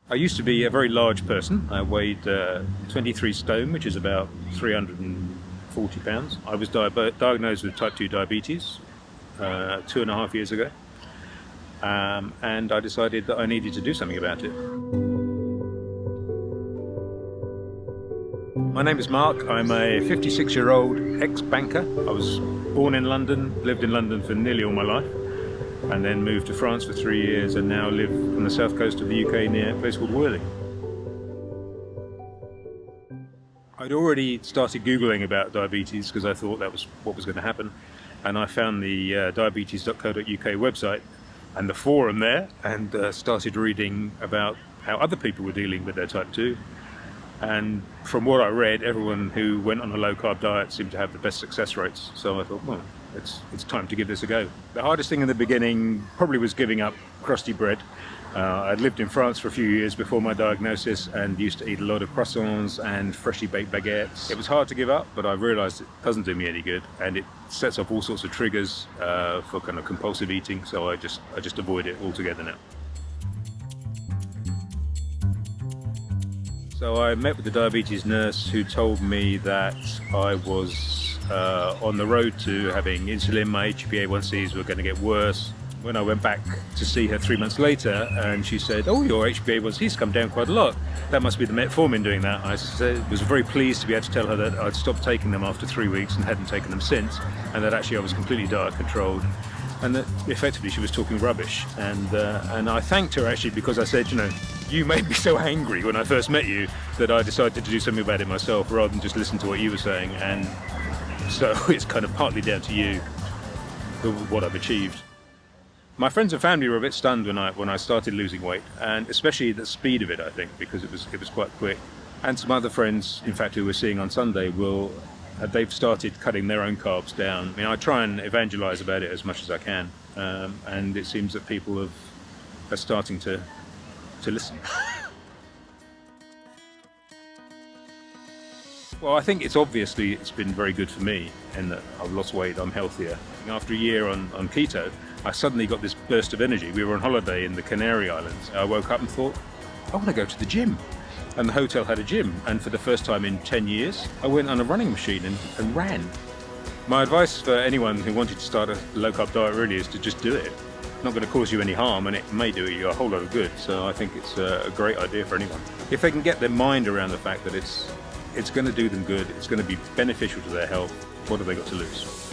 I used to be a very large person. I weighed 23 stone, which is about 340 pounds. I was diagnosed with type 2 diabetes 2.5 years ago. And I decided that I needed to do something about it. My name is Mark. I'm a 56-year-old ex-banker. I was born in London, lived in London for nearly all my life, and then moved to France for 3 years and now live on the south coast of the UK near a place called Worthing. I'd already started Googling about diabetes because I thought that was what was going to happen, and I found the diabetes.co.uk website and the forum there, and started reading about how other people were dealing with their type 2. And from what I read, everyone who went on a low-carb diet seemed to have the best success rates. So I thought, well, it's time to give this a go. The hardest thing in the beginning probably was giving up crusty bread. I'd lived in France for a few years before my diagnosis and used to eat a lot of croissants and freshly baked baguettes. It was hard to give up, but I've realised it doesn't do me any good, and it sets off all sorts of triggers for kind of compulsive eating. So I just avoid it altogether now. So I met with the diabetes nurse who told me that I was on the road to having insulin. My HbA1cs were going to get worse. When I went back to see her 3 months later, and she said, "Oh, your HbA1c's come down quite a lot. That must be the Metformin doing that." I was very pleased to be able to tell her that I'd stopped taking them after 3 weeks and hadn't taken them since, and that actually I was completely diet controlled, and that effectively she was talking rubbish. And I thanked her actually, because I said, you made me so angry when I first met you that I decided to do something about it myself rather than just listen to what you were saying. And so it's kind of partly down to you for what I've achieved. My friends and family were a bit stunned when I started losing weight, and especially the speed of it, I think, because it was quite quick. And some other friends, in fact, who we're seeing on Sunday, they've started cutting their own carbs down. I mean, I try and evangelize about it as much as I can, and it seems that people are starting to listen. Well, I think it's been very good for me in that I've lost weight, I'm healthier. After a year on keto, I suddenly got this burst of energy. We were on holiday in the Canary Islands. I woke up and thought, I want to go to the gym. And the hotel had a gym, and for the first time in 10 years, I went on a running machine and ran. My advice for anyone who wanted to start a low-carb diet really is to just do it. It's not going to cause you any harm, and it may do you a whole lot of good, so I think it's a great idea for anyone. If they can get their mind around the fact that it's going to do them good, it's going to be beneficial to their health, what have they got to lose?